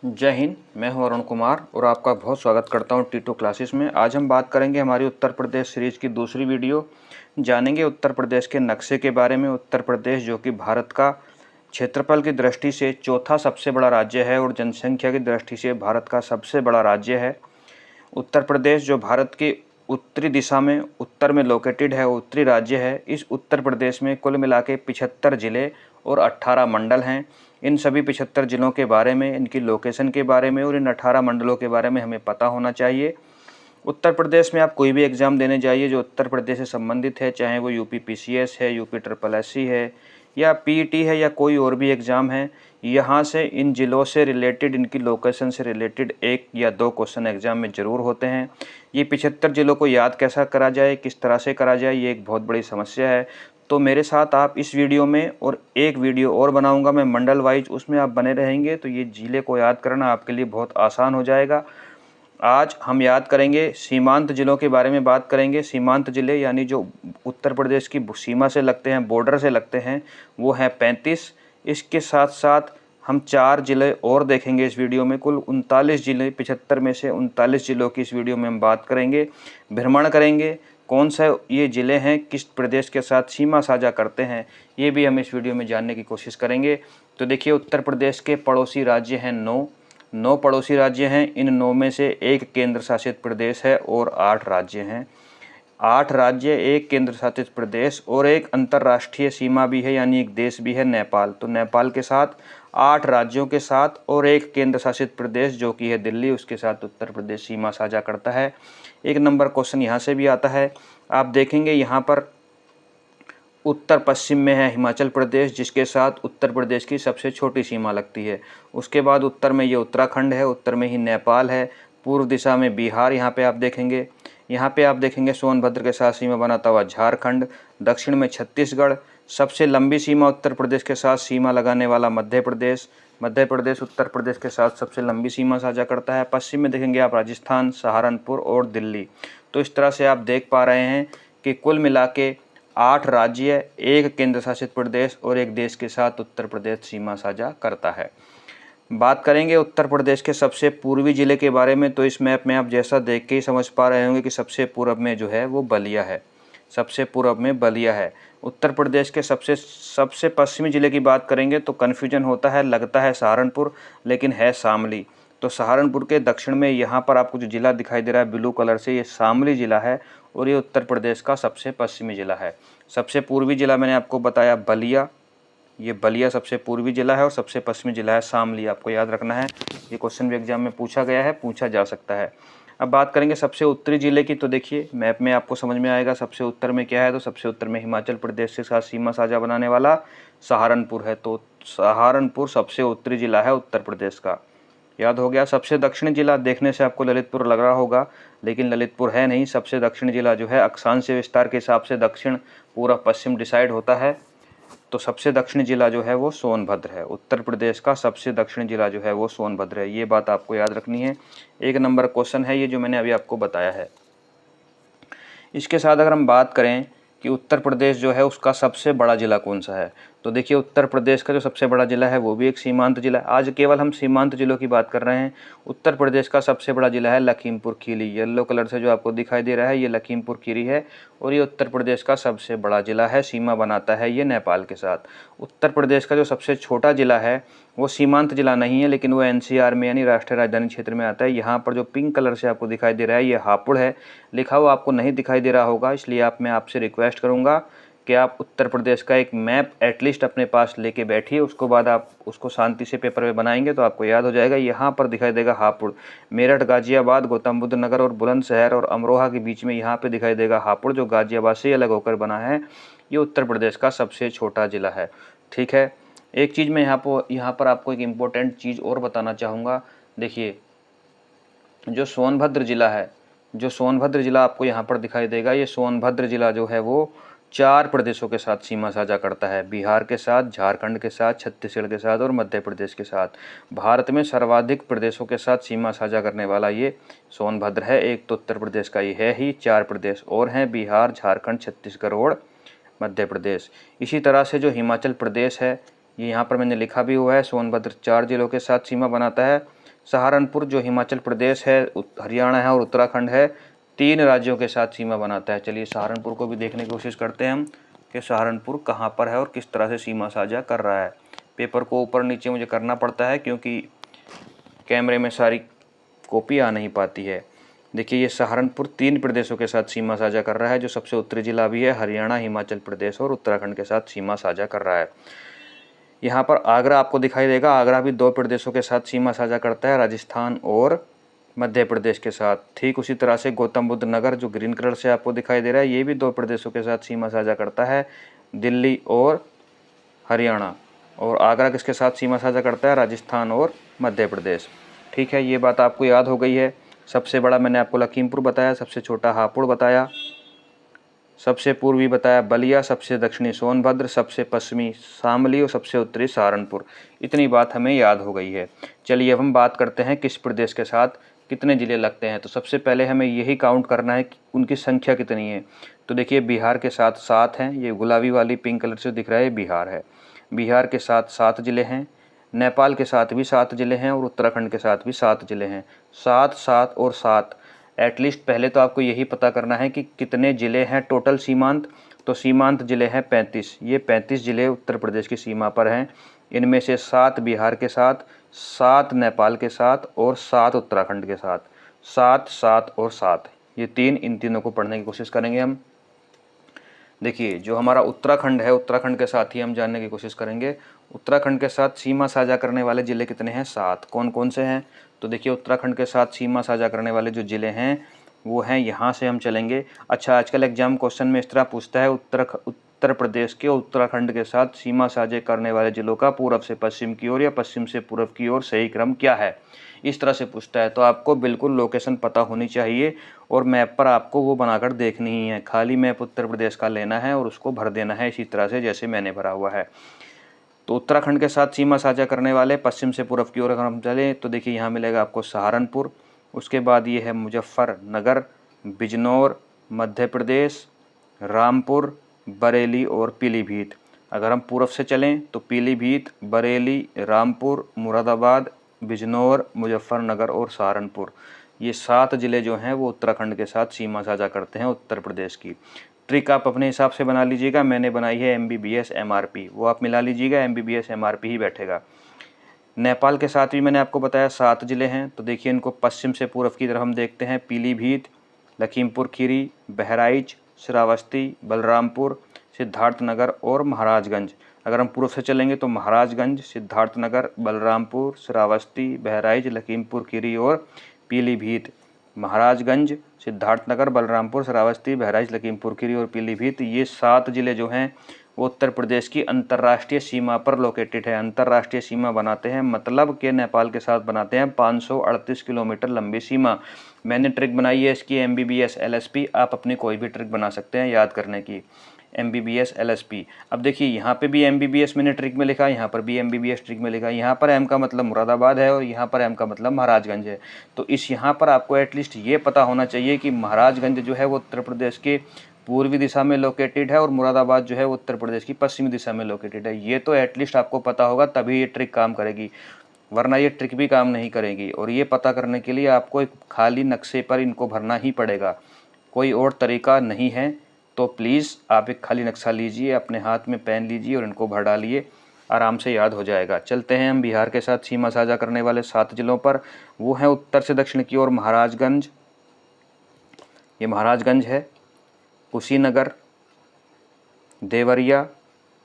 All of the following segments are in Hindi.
जय हिंद। मैं हूं अरुण कुमार और आपका बहुत स्वागत करता हूं T2 क्लासेस में। आज हम बात करेंगे हमारी उत्तर प्रदेश सीरीज़ की दूसरी वीडियो। जानेंगे उत्तर प्रदेश के नक्शे के बारे में। उत्तर प्रदेश जो कि भारत का क्षेत्रफल की दृष्टि से चौथा सबसे बड़ा राज्य है और जनसंख्या की दृष्टि से भारत का सबसे बड़ा राज्य है। उत्तर प्रदेश जो भारत के उत्तरी दिशा में उत्तर में लोकेटेड है, उत्तरी राज्य है। इस उत्तर प्रदेश में कुल मिला के 75 ज़िले और 18 मंडल हैं। इन सभी 75 ज़िलों के बारे में, इनकी लोकेशन के बारे में और इन 18 मंडलों के बारे में हमें पता होना चाहिए। उत्तर प्रदेश में आप कोई भी एग्ज़ाम देने जाइए जो उत्तर प्रदेश से संबंधित है, चाहे वो यूपी पीसीएस है, यूपी ट्रिपल एससी है या पीईटी है या कोई और भी एग्ज़ाम है, यहाँ से इन ज़िलों से रिलेटेड, इनकी लोकेशन से रिलेटेड 1 या 2 क्वेश्चन एग्ज़ाम में ज़रूर होते हैं। ये 75 ज़िलों को याद कैसा करा जाए, किस तरह से करा जाए, ये एक बहुत बड़ी समस्या है। तो मेरे साथ आप इस वीडियो में, और एक वीडियो और बनाऊंगा मैं मंडल वाइज, उसमें आप बने रहेंगे तो ये ज़िले को याद करना आपके लिए बहुत आसान हो जाएगा। आज हम याद करेंगे सीमांत ज़िलों के बारे में बात करेंगे। सीमांत ज़िले यानी जो उत्तर प्रदेश की सीमा से लगते हैं, बॉर्डर से लगते हैं, वो हैं 35। इसके साथ साथ हम 4 ज़िले और देखेंगे इस वीडियो में। कुल 39 ज़िले, 75 में से 39 ज़िलों की इस वीडियो में हम बात करेंगे, भ्रमण करेंगे। कौन सा ये ज़िले हैं, किस प्रदेश के साथ सीमा साझा करते हैं, ये भी हम इस वीडियो में जानने की कोशिश करेंगे। तो देखिए, उत्तर प्रदेश के पड़ोसी राज्य हैं 9 पड़ोसी राज्य हैं। इन 9 में से एक केंद्र शासित प्रदेश है और 8 राज्य हैं। 8 राज्य, एक केंद्र शासित प्रदेश और एक अंतर्राष्ट्रीय सीमा भी है, यानी एक देश भी है, नेपाल। तो नेपाल के साथ 8 राज्यों के साथ और एक केंद्र शासित प्रदेश जो कि है दिल्ली, उसके साथ उत्तर प्रदेश सीमा साझा करता है। 1 नंबर क्वेश्चन यहाँ से भी आता है। आप देखेंगे यहाँ पर उत्तर पश्चिम में है हिमाचल प्रदेश, जिसके साथ उत्तर प्रदेश की सबसे छोटी सीमा लगती है। उसके बाद उत्तर में ये उत्तराखंड है, उत्तर में ही नेपाल है, पूर्व दिशा में बिहार यहाँ पे आप देखेंगे। यहाँ पे आप देखेंगे सोनभद्र के साथ सीमा बनाता हुआ झारखंड, दक्षिण में छत्तीसगढ़, सबसे लंबी सीमा उत्तर प्रदेश के साथ सीमा लगाने वाला मध्य प्रदेश। मध्य प्रदेश उत्तर प्रदेश के साथ सबसे लंबी सीमा साझा करता है। पश्चिम में देखेंगे आप राजस्थान, सहारनपुर और दिल्ली। तो इस तरह से आप देख पा रहे हैं कि कुल मिला के 8 राज्य, एक केंद्र शासित प्रदेश और एक देश के साथ उत्तर प्रदेश सीमा साझा करता है। बात करेंगे उत्तर प्रदेश के सबसे पूर्वी ज़िले के बारे में। तो इस मैप में आप जैसा देख के ही समझ पा रहे होंगे कि सबसे पूर्व में जो है वो बलिया है। सबसे पूर्व में बलिया है। उत्तर प्रदेश के सबसे पश्चिमी ज़िले की बात करेंगे तो कन्फ्यूजन होता है, लगता है सहारनपुर, लेकिन है शामली। तो सहारनपुर के दक्षिण में यहाँ पर आपको जो ज़िला दिखाई दे रहा है ब्लू कलर से, ये शामली ज़िला है और ये उत्तर प्रदेश का सबसे पश्चिमी ज़िला है। सबसे पूर्वी ज़िला मैंने आपको बताया बलिया, ये बलिया सबसे पूर्वी ज़िला है और सबसे पश्चिमी ज़िला है शामली। आपको याद रखना है, ये क्वेश्चन भी एग्जाम में पूछा गया है, पूछा जा सकता है। अब बात करेंगे सबसे उत्तरी ज़िले की। तो देखिए मैप में आपको समझ में आएगा सबसे उत्तर में क्या है। तो सबसे उत्तर में हिमाचल प्रदेश के साथ सीमा साझा बनाने वाला सहारनपुर है। तो सहारनपुर सबसे उत्तरी ज़िला है उत्तर प्रदेश का, याद हो गया। सबसे दक्षिणी जिला देखने से आपको ललितपुर लग रहा होगा, लेकिन ललितपुर है नहीं। सबसे दक्षिणी जिला जो है अक्षांशीय विस्तार के हिसाब से दक्षिण पूर्व पश्चिम डिसाइड होता है। तो सबसे दक्षिणी जिला जो है वो सोनभद्र है। उत्तर प्रदेश का सबसे दक्षिणी जिला जो है वो सोनभद्र है। ये बात आपको याद रखनी है। 1 नंबर क्वेश्चन है ये जो मैंने अभी आपको बताया है। इसके साथ अगर हम बात करें कि उत्तर प्रदेश जो है उसका सबसे बड़ा ज़िला कौन सा है, तो देखिए उत्तर प्रदेश का जो सबसे बड़ा ज़िला है वो भी एक सीमांत ज़िला है। आज केवल हम सीमांत ज़िलों की बात कर रहे हैं। उत्तर प्रदेश का सबसे बड़ा ज़िला है लखीमपुर खीरी। येलो कलर से जो आपको दिखाई दे रहा है ये लखीमपुर खीरी है और ये उत्तर प्रदेश का सबसे बड़ा ज़िला है। सीमा बनाता है ये नेपाल के साथ। उत्तर प्रदेश का जो सबसे छोटा ज़िला है वो सीमांत ज़िला नहीं है, लेकिन वो एनसीआर में यानी राष्ट्रीय राजधानी क्षेत्र में आता है। यहाँ पर जो पिंक कलर से आपको दिखाई दे रहा है ये हापुड़ है। लिखा हुआ आपको नहीं दिखाई दे रहा होगा, इसलिए मैं आपसे रिक्वेस्ट करूँगा कि आप उत्तर प्रदेश का एक मैप एटलीस्ट अपने पास लेके बैठिए। उसको बाद आप उसको शांति से पेपर में बनाएंगे तो आपको याद हो जाएगा। यहाँ पर दिखाई देगा हापुड़। मेरठ, गाजियाबाद, गौतम बुद्ध नगर और बुलंदशहर और अमरोहा के बीच में यहाँ पे दिखाई देगा हापुड़, जो गाजियाबाद से अलग होकर बना है। ये उत्तर प्रदेश का सबसे छोटा ज़िला है। ठीक है। एक चीज़ मैं यहाँ पर आपको एक इम्पोर्टेंट चीज़ और बताना चाहूँगा। देखिए जो सोनभद्र ज़िला है, जो सोनभद्र ज़िला आपको यहाँ पर दिखाई देगा, ये सोनभद्र ज़िला जो है वो 4 प्रदेशों के साथ सीमा साझा करता है। बिहार के साथ, झारखंड के साथ, छत्तीसगढ़ के साथ और मध्य प्रदेश के साथ। भारत में सर्वाधिक प्रदेशों के साथ सीमा साझा करने वाला ये सोनभद्र है। एक तो उत्तर प्रदेश का ये है ही, 4 प्रदेश और हैं, बिहार, झारखंड, छत्तीसगढ़ और मध्य प्रदेश। इसी तरह से जो हिमाचल प्रदेश है, ये यहाँ पर मैंने लिखा भी हुआ है, सोनभद्र 4 जिलों के साथ सीमा बनाता है। सहारनपुर जो हिमाचल प्रदेश है, हरियाणा है और उत्तराखंड है, 3 राज्यों के साथ सीमा बनाता है। चलिए सहारनपुर को भी देखने की कोशिश करते हैं हम कि सहारनपुर कहाँ पर है और किस तरह से सीमा साझा कर रहा है। पेपर को ऊपर नीचे मुझे करना पड़ता है क्योंकि कैमरे में सारी कॉपी आ नहीं पाती है। देखिए ये सहारनपुर 3 प्रदेशों के साथ सीमा साझा कर रहा है। जो सबसे उत्तरी जिला भी है, हरियाणा, हिमाचल प्रदेश और उत्तराखंड के साथ सीमा साझा कर रहा है। यहाँ पर आगरा आपको दिखाई देगा, आगरा भी 2 प्रदेशों के साथ सीमा साझा करता है, राजस्थान और मध्य प्रदेश के साथ। ठीक उसी तरह से गौतम बुद्ध नगर जो ग्रीन कलर से आपको दिखाई दे रहा है, ये भी 2 प्रदेशों के साथ सीमा साझा करता है, दिल्ली और हरियाणा। और आगरा किसके साथ सीमा साझा करता है? राजस्थान और मध्य प्रदेश। ठीक है, ये बात आपको याद हो गई है। सबसे बड़ा मैंने आपको लखीमपुर बताया, सबसे छोटा हापुड़ बताया, सबसे पूर्वी बताया बलिया, सबसे दक्षिणी सोनभद्र, सबसे पश्चिमी शामली और सबसे उत्तरी सहारनपुर। इतनी बात हमें याद हो गई है। चलिए अब हम बात करते हैं किस प्रदेश के साथ कितने ज़िले लगते हैं। तो सबसे पहले हमें यही काउंट करना है कि उनकी संख्या कितनी है। तो देखिए बिहार के साथ 7 हैं, ये गुलाबी वाली पिंक कलर से दिख रहा है, बिहार है। बिहार के साथ 7 ज़िले हैं, नेपाल के साथ भी 7 ज़िले हैं और उत्तराखंड के साथ भी 7 ज़िले हैं। 7, 7 और 7। एटलीस्ट पहले तो आपको यही पता करना है कि कितने ज़िले हैं टोटल सीमांत। तो सीमांत ज़िले हैं 35। ये 35 ज़िले उत्तर प्रदेश की सीमा पर हैं। इनमें से 7 बिहार के साथ, 7 नेपाल के साथ और 7 उत्तराखंड के साथ। 7, 7 और 7 ये 3, इन तीनों को पढ़ने की कोशिश करेंगे हम। देखिए जो हमारा उत्तराखंड है, उत्तराखंड के साथ ही हम जानने की कोशिश करेंगे। उत्तराखंड के साथ सीमा साझा करने वाले ज़िले कितने हैं? 7। कौन कौन से हैं? तो देखिए उत्तराखंड के साथ सीमा साझा करने वाले जो ज़िले हैं वो हैं, यहाँ से हम चलेंगे। अच्छा आजकल एग्जाम क्वेश्चन में इस तरह पूछता है, उत्तर प्रदेश के उत्तराखंड के साथ सीमा साझा करने वाले ज़िलों का पूर्व से पश्चिम की ओर या पश्चिम से पूर्व की ओर सही क्रम क्या है, इस तरह से पूछता है। तो आपको बिल्कुल लोकेशन पता होनी चाहिए और मैप पर आपको वो बनाकर देखनी ही है। खाली मैप उत्तर प्रदेश का लेना है और उसको भर देना है इसी तरह से जैसे मैंने भरा हुआ है। तो उत्तराखंड के साथ सीमा साझा करने वाले पश्चिम से पूर्व की ओर अगर हम चलें तो देखिए यहाँ मिलेगा आपको सहारनपुर, उसके बाद ये है मुजफ्फरनगर, बिजनौर, मध्य प्रदेश, रामपुर, बरेली और पीलीभीत। अगर हम पूर्व से चलें तो पीलीभीत, बरेली, रामपुर, मुरादाबाद, बिजनौर, मुजफ्फरनगर और सहारनपुर, ये 7 ज़िले जो हैं वो उत्तराखंड के साथ सीमा साझा करते हैं उत्तर प्रदेश की। ट्रिक आप अपने हिसाब से बना लीजिएगा, मैंने बनाई है MBBS MRP, वो आप मिला लीजिएगा, MBBS MRP ही बैठेगा। नेपाल के साथ भी मैंने आपको बताया 7 ज़िले हैं। तो देखिए इनको पश्चिम से पूर्व की तरफ हम देखते हैं, पीलीभीत, लखीमपुर खीरी, बहराइच, श्रावस्ती, बलरामपुर, सिद्धार्थनगर और महाराजगंज। अगर हम पूर्व से चलेंगे तो महाराजगंज, सिद्धार्थनगर, बलरामपुर, श्रावस्ती, बहराइच, लखीमपुर खीरी और पीलीभीत। महाराजगंज, सिद्धार्थनगर, बलरामपुर, श्रावस्ती, बहराइच, लखीमपुर खीरी और पीलीभीत, ये 7 ज़िले जो हैं वो उत्तर प्रदेश की अंतर्राष्ट्रीय सीमा पर लोकेटेड है। अंतर्राष्ट्रीय सीमा बनाते हैं मतलब कि नेपाल के साथ बनाते हैं 538 किलोमीटर लंबी सीमा। मैंने ट्रिक बनाई है इसकी MBBS LSP, आप अपनी कोई भी ट्रिक बना सकते हैं याद करने की, MBBS LSP। अब देखिए यहाँ पे भी MBBS मैंने ट्रिक में लिखा, यहाँ पर भी MBBS ट्रिक में लिखा। यहाँ पर M का मतलब मुरादाबाद है और यहाँ पर M का मतलब महाराजगंज है। तो इस यहाँ पर आपको एटलीस्ट ये पता होना चाहिए कि महाराजगंज जो है वो उत्तर प्रदेश के पूर्वी दिशा में लोकेटेड है और मुरादाबाद जो है वो उत्तर प्रदेश की पश्चिमी दिशा में लोकेटेड है। ये तो एटलीस्ट आपको पता होगा तभी ये ट्रिक काम करेगी, वरना ये ट्रिक भी काम नहीं करेगी। और ये पता करने के लिए आपको एक खाली नक्शे पर इनको भरना ही पड़ेगा, कोई और तरीका नहीं है। तो प्लीज़ आप एक खाली नक्शा लीजिए, अपने हाथ में पेन लीजिए और इनको भर डालिए, आराम से याद हो जाएगा। चलते हैं हम बिहार के साथ सीमा साझा करने वाले 7 ज़िलों पर। वो हैं उत्तर से दक्षिण की ओर महाराजगंज, ये महाराजगंज है, कुशीनगर, देवरिया,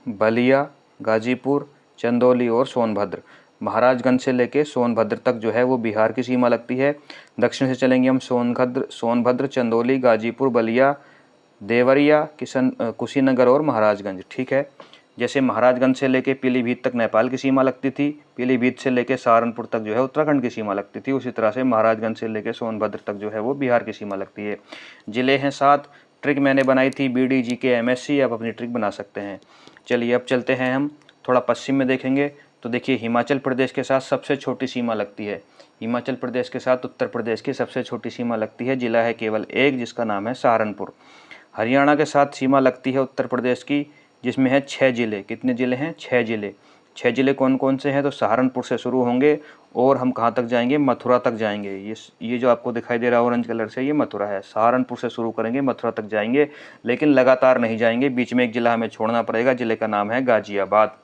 बलिया, गाजीपुर, चंदौली और सोनभद्र। महाराजगंज से लेके सोनभद्र तक जो है वो बिहार की सीमा लगती है। दक्षिण से चलेंगे हम सोनभद्र, चंदौली, गाजीपुर, बलिया, देवरिया, कुशीनगर और महाराजगंज। ठीक है, जैसे महाराजगंज से लेके पीलीभीत तक नेपाल की सीमा लगती थी, पीलीभीत से लेके सहारनपुर तक जो है उत्तराखंड की सीमा लगती थी, उसी तरह से महाराजगंज से लेके सोनभद्र तक जो है वो बिहार की सीमा लगती है। ज़िले हैं 7। ट्रिक मैंने बनाई थी BDGK MSc, आप अपनी ट्रिक बना सकते हैं। चलिए अब चलते हैं हम थोड़ा पश्चिम में देखेंगे। तो देखिए हिमाचल प्रदेश के साथ सबसे छोटी सीमा लगती है, हिमाचल प्रदेश के साथ उत्तर प्रदेश की सबसे छोटी सीमा लगती है, जिला है केवल एक जिसका नाम है सहारनपुर। हरियाणा के साथ सीमा लगती है उत्तर प्रदेश की, जिसमें है 6 ज़िले। कितने ज़िले हैं? 6 ज़िले। 6 ज़िले कौन कौन से हैं? तो सहारनपुर से शुरू होंगे और हम कहाँ तक जाएंगे? मथुरा तक जाएंगे। ये जो आपको दिखाई दे रहा है ऑरेंज कलर से, ये मथुरा है। सहारनपुर से शुरू करेंगे, मथुरा तक जाएंगे, लेकिन लगातार नहीं जाएंगे, बीच में एक ज़िला हमें छोड़ना पड़ेगा। ज़िले का नाम है गाज़ियाबाद,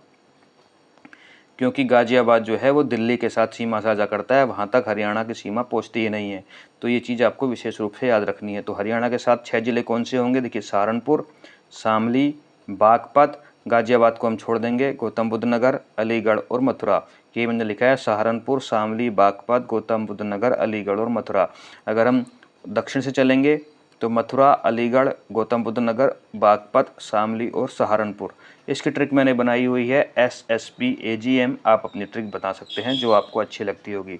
क्योंकि गाज़ियाबाद जो है वो दिल्ली के साथ सीमा साझा करता है, वहाँ तक हरियाणा की सीमा पहुँचती ही नहीं है। तो ये चीज़ आपको विशेष रूप से याद रखनी है। तो हरियाणा के साथ 6 ज़िले कौन से होंगे? देखिए, सहारनपुर, शामली, बागपत, गाज़ियाबाद को हम छोड़ देंगे, गौतम बुद्ध नगर, अलीगढ़ और मथुरा। ये मैंने लिखा है सहारनपुर, शामली, बागपत, गौतम बुद्ध नगर, अलीगढ़ और मथुरा। अगर हम दक्षिण से चलेंगे तो मथुरा, अलीगढ़, गौतम बुद्ध नगर, बागपत, शामली और सहारनपुर। इसकी ट्रिक मैंने बनाई हुई है SSP-AGM, आप अपनी ट्रिक बता सकते हैं जो आपको अच्छी लगती होगी।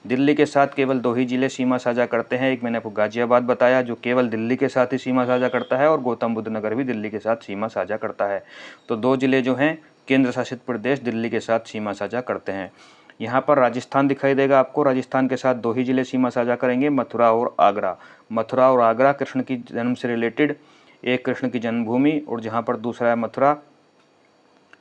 दिल्ली के साथ केवल 2 ही ज़िले सीमा साझा करते हैं। एक मैंने आपको गाज़ियाबाद बताया जो केवल दिल्ली के साथ ही सीमा साझा करता है, और गौतम बुद्ध नगर भी दिल्ली के साथ सीमा साझा करता है। तो 2 ज़िले जो हैं केंद्र शासित प्रदेश दिल्ली के साथ सीमा साझा करते हैं। यहाँ पर राजस्थान दिखाई देगा आपको, राजस्थान के साथ 2 ही ज़िले सीमा साझा करेंगे, मथुरा और आगरा। मथुरा और आगरा कृष्ण की जन्म से रिलेटेड, एक कृष्ण की जन्मभूमि और जहाँ पर दूसरा है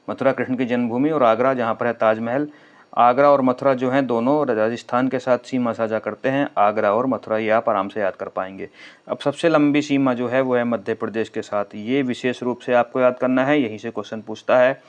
मथुरा कृष्ण की जन्मभूमि, और आगरा जहाँ पर है ताजमहल। आगरा और मथुरा जो हैं दोनों राजस्थान के साथ सीमा साझा करते हैं, आगरा और मथुरा, ये आप आराम से याद कर पाएंगे। अब सबसे लंबी सीमा जो है वो है मध्य प्रदेश के साथ, ये विशेष रूप से आपको याद करना है, यहीं से क्वेश्चन पूछता है।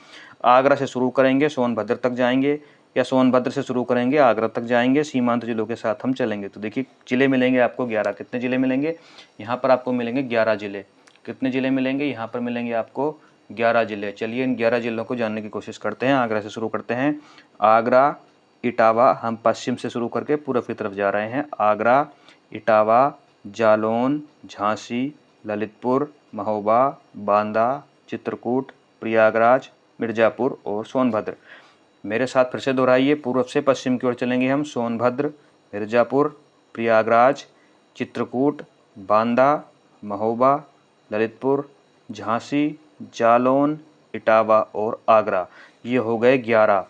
आगरा से शुरू करेंगे, सोनभद्र तक जाएंगे, या सोनभद्र से शुरू करेंगे, आगरा तक जाएंगे, सीमांत जिलों के साथ हम चलेंगे। तो देखिए जिले मिलेंगे आपको 11। कितने जिले मिलेंगे? यहाँ पर आपको मिलेंगे 11 जिले। कितने जिले मिलेंगे? यहाँ पर मिलेंगे आपको 11 जिले। चलिए इन 11 जिलों को जानने की कोशिश करते हैं। आगरा से शुरू करते हैं। आगरा, इटावा, हम पश्चिम से शुरू करके पूरब की तरफ जा रहे हैं। आगरा, इटावा, जालौन, झांसी, ललितपुर, महोबा, बांदा, चित्रकूट, प्रयागराज, मिर्ज़ापुर और सोनभद्र। मेरे साथ फिर से दोहराइए, पूर्व से पश्चिम की ओर चलेंगे हम। सोनभद्र, मिर्ज़ापुर, प्रयागराज, चित्रकूट, बांदा, महोबा, ललितपुर, झांसी, जालौन, इटावा और आगरा। ये हो गए 11।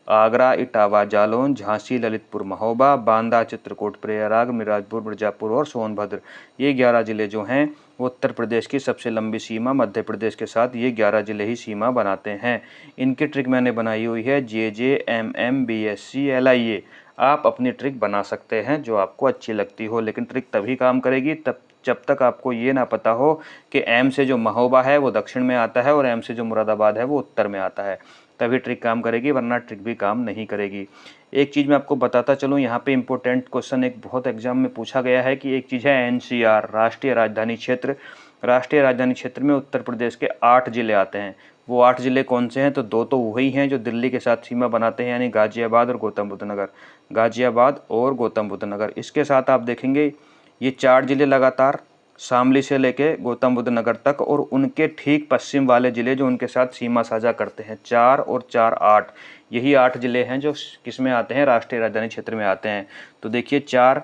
आगरा, इटावा, जालौन, झांसी, ललितपुर, महोबा, बांदा, चित्रकूट, प्रयागराज, मिर्ज़ापुर और सोनभद्र। ये 11 ज़िले जो हैं वो उत्तर प्रदेश की सबसे लंबी सीमा मध्य प्रदेश के साथ ये 11 ज़िले ही सीमा बनाते हैं। इनकी ट्रिक मैंने बनाई हुई है JJMM BSc LIA। आप अपनी ट्रिक बना सकते हैं जो आपको अच्छी लगती हो, लेकिन ट्रिक तभी काम करेगी जब तक आपको ये ना पता हो कि M से जो महोबा है वो दक्षिण में आता है और M से जो मुरादाबाद है वो उत्तर में आता है, तभी ट्रिक काम करेगी, वरना ट्रिक भी काम नहीं करेगी। एक चीज़ मैं आपको बताता चलूँ, यहाँ पे इंपॉर्टेंट क्वेश्चन एक बहुत एग्जाम में पूछा गया है कि एक चीज़ है NCR, राष्ट्रीय राजधानी क्षेत्र। राष्ट्रीय राजधानी क्षेत्र में उत्तर प्रदेश के 8 ज़िले आते हैं। वो 8 ज़िले कौन से हैं? तो 2 तो वही हैं जो दिल्ली के साथ सीमा बनाते हैं, यानी गाज़ियाबाद और गौतम बुद्ध नगर। गाज़ियाबाद और गौतम बुद्ध नगर, इसके साथ आप देखेंगे ये 4 ज़िले लगातार, शामली से लेके गौतम बुद्ध नगर तक, और उनके ठीक पश्चिम वाले ज़िले जो उनके साथ सीमा साझा करते हैं, 4 और 4 8, यही 8 ज़िले हैं जो किस में आते हैं? राष्ट्रीय राजधानी क्षेत्र में आते हैं। तो देखिए 4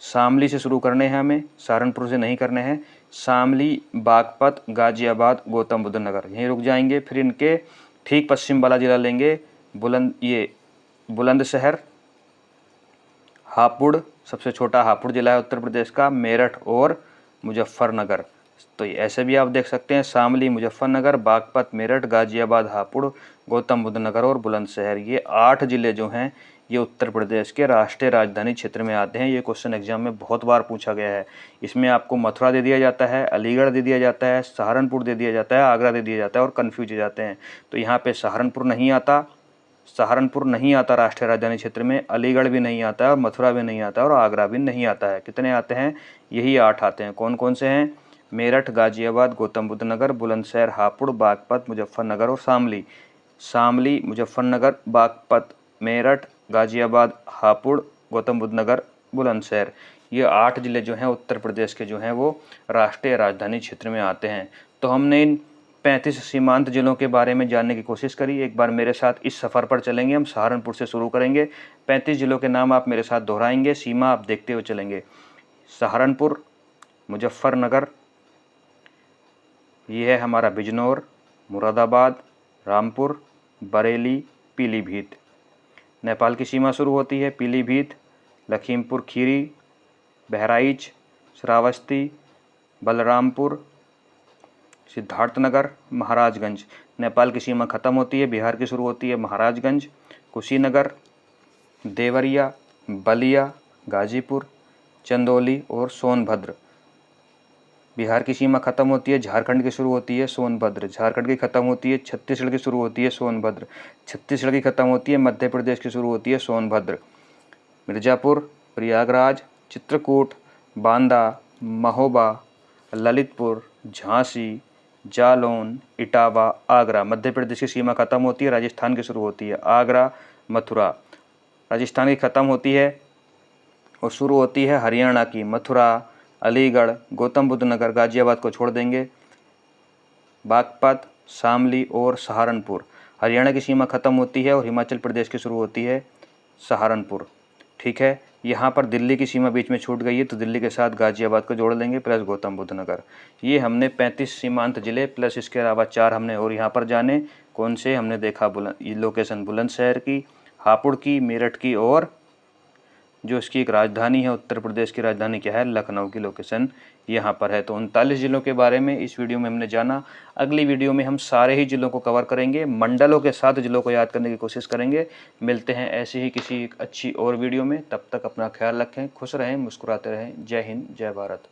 शामली से शुरू करने हैं हमें, सहारनपुर से नहीं करने हैं। शामली, बागपत, गाज़ियाबाद, गौतम बुद्ध नगर, यहीं रुक जाएंगे। फिर इनके ठीक पश्चिम वाला ज़िला लेंगे, बुलंदशहर, हापुड़, सबसे छोटा हापुड़ ज़िला है उत्तर प्रदेश का, मेरठ और मुजफ्फरनगर। तो ऐसे भी आप देख सकते हैं, शामली, मुजफ्फरनगर, बागपत, मेरठ, गाज़ियाबाद, हापुड़, गौतम बुद्ध नगर और बुलंदशहर, ये 8 ज़िले जो हैं ये उत्तर प्रदेश के राष्ट्रीय राजधानी क्षेत्र में आते हैं। ये क्वेश्चन एग्जाम में बहुत बार पूछा गया है। इसमें आपको मथुरा दे दिया जाता है, अलीगढ़ दे दिया जाता है, सहारनपुर दे दिया जाता है, आगरा दे दिया जाता है, और कन्फ्यूज हो जाते हैं। तो यहाँ पे सहारनपुर नहीं आता राष्ट्रीय राजधानी क्षेत्र में, अलीगढ़ भी नहीं आता है, और मथुरा भी नहीं आता है, और आगरा भी नहीं आता है। कितने आते हैं? यही 8 आते हैं। कौन कौन से हैं? मेरठ, गाज़ियाबाद, गौतम बुद्ध नगर, बुलंदशहर, हापुड़, बागपत, मुजफ्फरनगर और शामली। शामली, मुजफ्फरनगर, बागपत, मेरठ, गाज़ियाबाद, हापुड़, गौतम बुद्ध नगर, बुलंदशहर, ये 8 ज़िले जो हैं उत्तर प्रदेश के जो हैं वो राष्ट्रीय राजधानी क्षेत्र में आते हैं। तो हमने इन 35 सीमांत जिलों के बारे में जानने की कोशिश करी। एक बार मेरे साथ इस सफ़र पर चलेंगे, हम सहारनपुर से शुरू करेंगे। 35 जिलों के नाम आप मेरे साथ दोहराएंगे, सीमा आप देखते हुए चलेंगे। सहारनपुर, मुजफ्फरनगर, ये है हमारा बिजनौर, मुरादाबाद, रामपुर, बरेली, पीलीभीत। नेपाल की सीमा शुरू होती है पीलीभीत, लखीमपुर खीरी, बहराइच, श्रावस्ती, बलरामपुर, सिद्धार्थनगर, महाराजगंज। नेपाल की सीमा ख़त्म होती है, बिहार की शुरू होती है महाराजगंज, कुशीनगर, देवरिया, बलिया, गाजीपुर, चंदौली और सोनभद्र। बिहार की सीमा खत्म होती है, झारखंड की शुरू होती है सोनभद्र, झारखंड की खत्म होती है, छत्तीसगढ़ की शुरू होती है सोनभद्र, छत्तीसगढ़ की खत्म होती है, मध्य प्रदेश की शुरू होती है सोनभद्र। मिर्ज़ापुर, प्रयागराज, चित्रकूट, बांदा, महोबा, ललितपुर, झांसी, जालौन, इटावा, आगरा। मध्य प्रदेश की सीमा खत्म होती है, राजस्थान की शुरू होती है आगरा, मथुरा। राजस्थान की खत्म होती है और शुरू होती है हरियाणा की मथुरा, अलीगढ़, गौतम बुद्ध नगर, गाजियाबाद को छोड़ देंगे, बागपत, शामली और सहारनपुर। हरियाणा की सीमा खत्म होती है और हिमाचल प्रदेश की शुरू होती है सहारनपुर। ठीक है, यहाँ पर दिल्ली की सीमा बीच में छूट गई है, तो दिल्ली के साथ गाजियाबाद को जोड़ लेंगे प्लस गौतम बुद्ध नगर। ये हमने 35 सीमांत जिले प्लस इसके अलावा 4 हमने और यहाँ पर जाने। कौन से हमने देखा? ये लोकेशन बुलंदशहर की, हापुड़ की, मेरठ की और जो इसकी एक राजधानी है, उत्तर प्रदेश की राजधानी क्या है? लखनऊ की लोकेशन यहाँ पर है। तो 39 जिलों के बारे में इस वीडियो में हमने जाना। अगली वीडियो में हम सारे ही जिलों को कवर करेंगे, मंडलों के साथ जिलों को याद करने की कोशिश करेंगे। मिलते हैं ऐसे ही किसी अच्छी और वीडियो में, तब तक अपना ख्याल रखें, खुश रहें, मुस्कुराते रहें। जय हिंद, जय भारत।